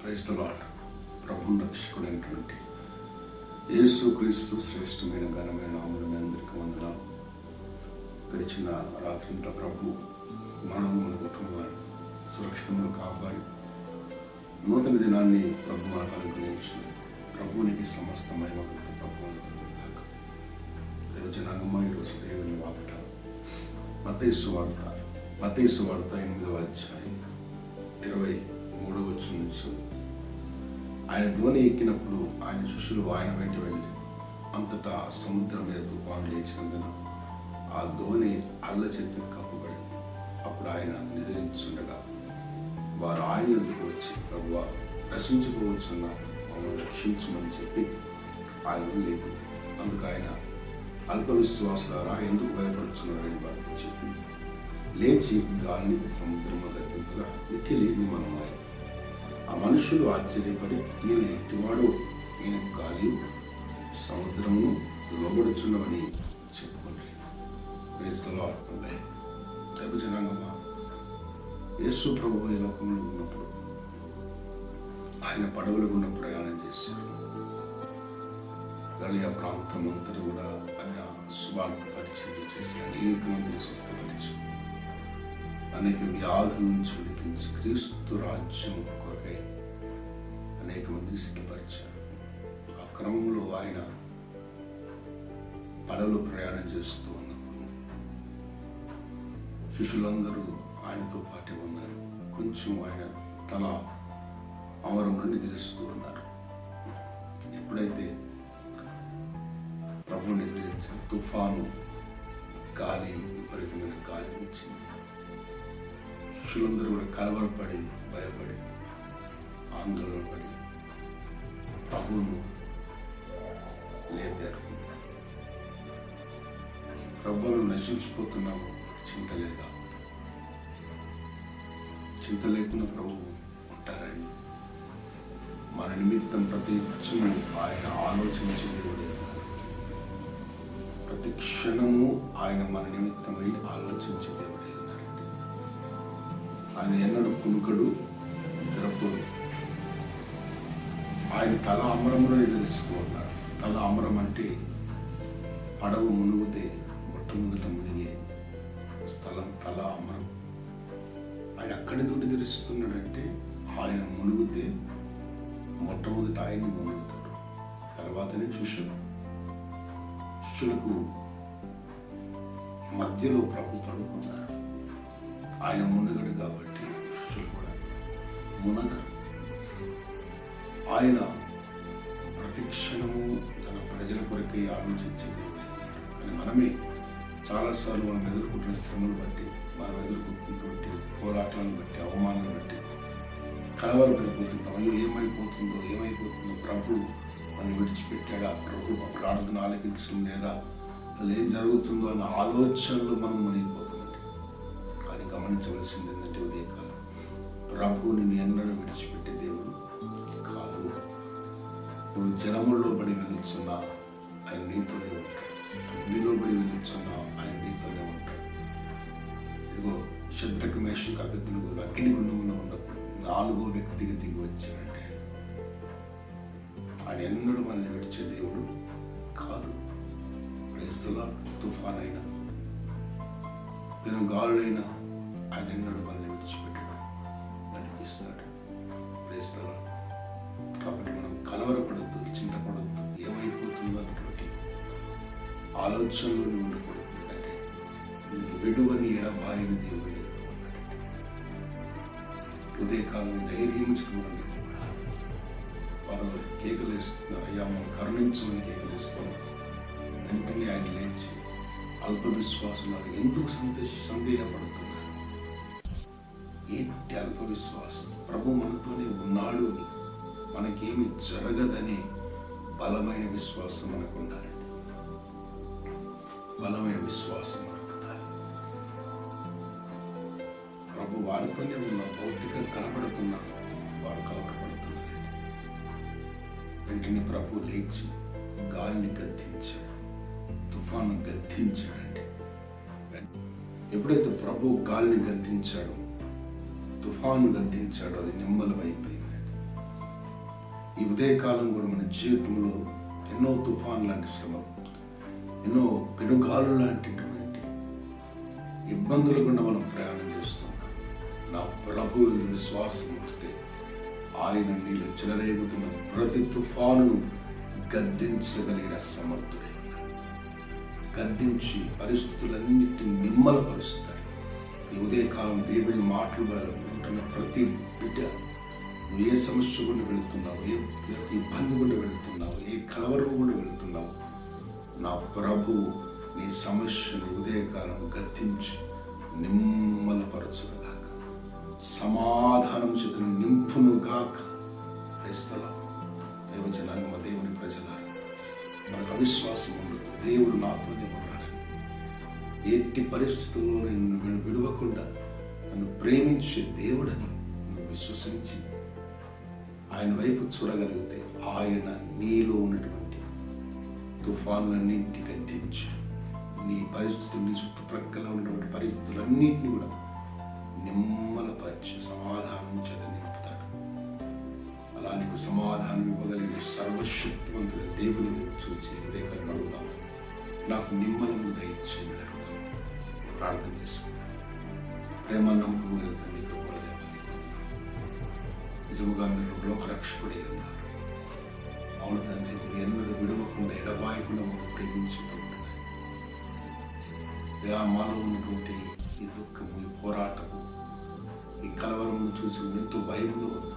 Praise the lord. ప్రభువును రక్షకుడైనటువంటి యేసుక్రీస్తు శ్రేష్టమైన ఘనమైన నామములో మీ అందరికీ వందనాలు. గడిచిన రాత్రంతా ప్రభు మనము మన కుటుంబాన్ని సురక్షితంగా కాపాడి నూతన దినాన్ని ప్రభు మనకు అనుగ్రహించిన ప్రభువునికి సమస్త మహిమ ప్రభువు జనాంగమా ఈరోజు దేవుని వార్త మత్తయి సువార్త 8వ అధ్యాయం 23వ వచనం నుంచి ఆయన ధోని ఎక్కినప్పుడు ఆయన శిష్యులు ఆయన వెంట వెళ్ళి అంతటా సముద్రం మీద తుఫాను లేచినందున ఆ ధోని అల్ల చేతి కప్పబడి అప్పుడు ఆయన నిద్రించుండగా వారు ఆయన ఎదుకు వచ్చి ప్రభువా రక్షించుకోవచ్చున్న మమ్మల్ని రక్షించమని చెప్పి ఆయన లేదు. అందుకు ఆయన అల్ప విశ్వాసారా ఎందుకు భయపడుతున్నారని వారికి చెప్పి లేచి గాలిని సముద్రంలో గతింపుగా మిక్కిలి నిమగ్నమయ్యారు. ఆ మనుషులు ఆశ్చర్యపడి ఈయన ఎట్టివాడు, ఈయన గాలి సముద్రమును లోబడుచున్నవని చెప్పుకుంటారు. జనాంగమా యేసు ప్రభువు ఈ లోకంలో ఉన్నప్పుడు ఆయన పడవల గుండా ప్రయాణం చేశారు. గలియా ప్రాంతం అంతా కూడా ఆయన సువార్త పరిచయం చేసి అనేక మందిని స్వస్థపరిచి అనేక వ్యాధుల నుంచి విడిపించి క్రీస్తు రాజ్యం కొరకై అనేక మందిని సిద్ధపరిచారు. ఆ క్రమంలో ఆయన పడవలో ప్రయాణం చేస్తూ ఉన్నప్పుడు శిష్యులందరూ ఆయనతో పాటే ఉన్నారు. కొంచెం ఆయన తల అమరం నుండి నిలుస్తూ ఉన్నారు. ఎప్పుడైతే ప్రభువుని ఎదిరించిన తుఫాను గాలి, విపరీతమైన గాలి వచ్చింది. శిష్యులందరూ కూడా కలవరపడి భయపడి ఆందోళన పడి ప్రభువును లేపారు. ప్రభువును నశించిపోతున్నాము, చింత లేదా? చింత లేకుండా ప్రభువు ఉంటారని మన నిమిత్తం ప్రతి నిత్యము ఆయన ఆలోచించేది. ప్రతి క్షణము ఆయన మన నిమిత్తమై ఆలోచించే దేవుడే ఉన్నారండి. ఆయన ఎన్నడూ కునుకడు, నిద్రపోడు. ఆయన తల అమరములో ఎదురుస్తూ ఉన్నాడు. తల అమరం అంటే పడవ మునుగుతే మొట్టమొదట మునిగే స్థలం తల అమరం. ఆయన అక్కడి నుండి తెరుస్తున్నాడంటే ఆయన మునుగుతే మొట్టమొదట ఆయన్ని మునుగుతాడు, తర్వాతనే శిష్యులకు మధ్యలో ప్రభు పడుకున్నారు. ఆయన మునగడు కాబట్టి శిష్యులు కూడా మునగరు. ఆయన ప్రతి క్షణము తన ప్రజల కొరకై ఆలోచించేది. కానీ మనమే చాలాసార్లు మనం ఎదుర్కొంటున్న శ్రమలు బట్టి, మనం ఎదుర్కొంటున్నటువంటి పోరాటాలను బట్టి, అవమానాలను బట్టి కలవరపడిపోతున్నాం. అయ్యో ఏమైపోతుందో ప్రభు మనం విడిచిపెట్టాడా, ప్రభు ప్రార్థన ఆలకించడం లేదా, అసలు ఏం జరుగుతుందో అన్న ఆలోచనలు మనం మునిగిపోతున్నాం. కానీ గమనించవలసింది ఏంటంటే ఉదయకాలం ప్రభు నిన్ను ఎన్నడూ విడిచిపెట్టే దేవుడు కాదు. నువ్వు జనముల్లో పడి వెలుగుతున్నా ఆయన నీతోనే ఉంటాడు. నీలో పడి వెలుగుతున్నా ఆయన నీతోనే ఉంటాడు. ఇదిగో శద్రకు, మేషకు, అబేద్నెగోలు అగ్నిగుండంలో ఉన్నప్పుడు 4వ వ్యక్తికి దిగి వచ్చాడంటే ఆయన ఎన్నడూ మనల్ని విడిచే దేవుడు కాదు. తుఫాన్ అయినా గాలులైనా ఆయన ఎన్నడూ మనల్ని విడిచిపెట్టాడు, నడిపిస్తాడు. కాబట్టి మనం కలవరపడద్దు, చింతపడద్దు, ఏమైపోతుందో అన్నటువంటి ఆలోచనలో ఉండకూడదు. ఎందుకంటే విడువని ఎడబాయని దేవుడు ఉదయకాలం ధైర్యించుకోండి. వారు కేకలేస్తున్నారు, అయ్యా మనం కరుణించమని కేకలేస్తాం. వెంటనే ఆయన లేచి అల్ప విశ్వాసులు ఎందుకు సందేహపడుతున్నారు? ఏంటి అల్ప విశ్వాసం? ప్రభు మనతోనే ఉన్నాడు అని, మనకేమి జరగదనే బలమైన విశ్వాసం మనకు ఉండాలండి. బలమైన విశ్వాసం మనకు ఉండాలి. ప్రభు వారితోనే ఉన్న భౌతిక కనబడుతున్నా వారు కలవరపడుతున్నారు. వెంటనే ప్రభు లేచి గాలిని గద్దించాడు, తుఫాను గద్దించాడండి. ఎప్పుడైతే ప్రభు గాలిని గద్దించాడో, తుఫాను గద్దించాడో, అది నిమ్మలం అయిపోయిందండి. ఈ ఉదయకాలం కూడా మన జీవితంలో ఎన్నో తుఫాన్ లాంటి శ్రమలు, ఎన్నో పెనుగాలు లాంటిటువంటి ఇబ్బందులు గుండా మనం ప్రయాణం చేస్తున్నాం. నా ప్రభు విశ్వాసం వస్తే ఆయన నీళ్ళు చెలరేగుతున్న ప్రతి తుఫానును గద్దించగలిగిన సమర్థుడే. గద్దించి పరిస్థితులన్నిటిని నిమ్మలపరుస్తాడు. ఈ ఉదయకాలం దేవుని మాటలు ఉంటున్న ప్రతి బిడ్డ, నువ్వు ఏ సమస్య గుండా వెళుతున్నావు, ఏ ఇబ్బంది గుండా వెళుతున్నావు, ఏ కలవరం గుండా వెళుతున్నావు, నా ప్రభు నీ సమస్యను ఉదయకాలం గద్దించి నిమ్మలపరచుగాక, సమాధానం చేతులు నింపునుగాక. క్రైస్తలం దైవజనాంగ దేవుని ప్రజలారా, మనకు అవిశ్వాసం ఉండదు. దేవుడు నాతోనే ఉన్నాడని, ఎట్టి పరిస్థితుల్లో నేను విడవకుండా నన్ను ప్రేమించే దేవుడని నువ్వు విశ్వసించి ఆయన వైపు చూడగలిగితే ఆయన నీలో ఉన్నటువంటి తుఫాన్లన్నింటినీ గద్దించి నీ పరిస్థితులు, నీ చుట్టుప్రక్కల ఉన్నటువంటి పరిస్థితులన్నింటినీ కూడా నిమ్మలపరిచి సమాధానం చేత నింపుతాడు. అలా నీకు సమాధానం ఇవ్వగలిగే సర్వశక్తివంతుడు దేవుని చూసి ఉదయకాలం అడుగుదాం, నాకు నిమ్మలను దయచేయండి అడుగుదాం. ప్రార్థన చేసుకుంటాం. ప్రేమ నమ్మకం నిజముగా మీరు లోకరక్షకుడే ఉన్నారు. అవును తండ్రి, మీరు ఎన్నడూ విడవకుండా ఎడబాయకుండా మనం ప్రేమించుకుంటున్నారు. మాలో ఉన్నటువంటి ఈ దుఃఖము, ఈ పోరాటము, ఈ కలవరమును చూసి ఎంతో భయంలో ఉంది.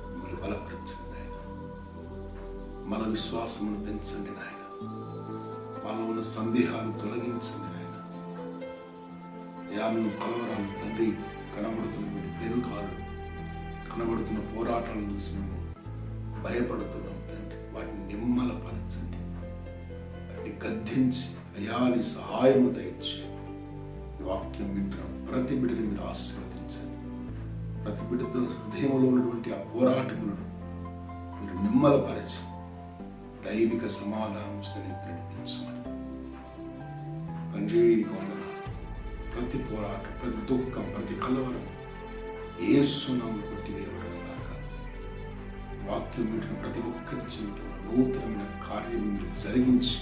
మిమ్మల్ని బలపరచండి నాయన, మన విశ్వాసమును పెంచండి నాయన, మనలో ఉన్న సందేహాలు తొలగించండి నాయన. యామి కలవరాలు తండ్రి, కనబడుతున్నటువంటి పెనుగాలు, కనబడుతున్న పోరాటాలను చూసి మేము భయపడుతున్నాం తండ్రి. వాటిని నిమ్మలపరచండి, వాటిని గద్దించి అయ్యా నీ సహాయము దయచేయండి. వాక్యం వింటున్నాం ప్రతి బిడ్డని మీరు ఆశీర్వదించండి. ప్రతి బిడ్డతో హృదయంలో ఉన్నటువంటి ఆ పోరాటములను మీరు నిమ్మలపరిచి దైవిక సమాధానం నడిపించమని తండ్రికి వందనాలు. ప్రతి పోరాటం, ప్రతి దుఃఖం, ప్రతి కలవరం యేసునామమున కొట్టివేయబడును గాక. వాక్యం వింటున్న ప్రతి ఒక్కరి జీవితంలో నూతనమైన కార్యం మీరు జరిగించి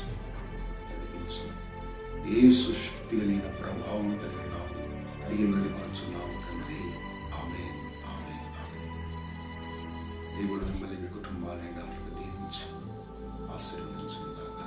నడిపించమని యేసు శక్తి కలిగిన ప్రభావం కలిగిన అడిగి నడిపించున్నాము తండ్రి. ఆమేన్, ఆమేన్, ఆమేన్. దేవుడు మిమ్మల్ని మీ కుటుంబాన్ని దీవించి ఆశీర్వదించును గాక.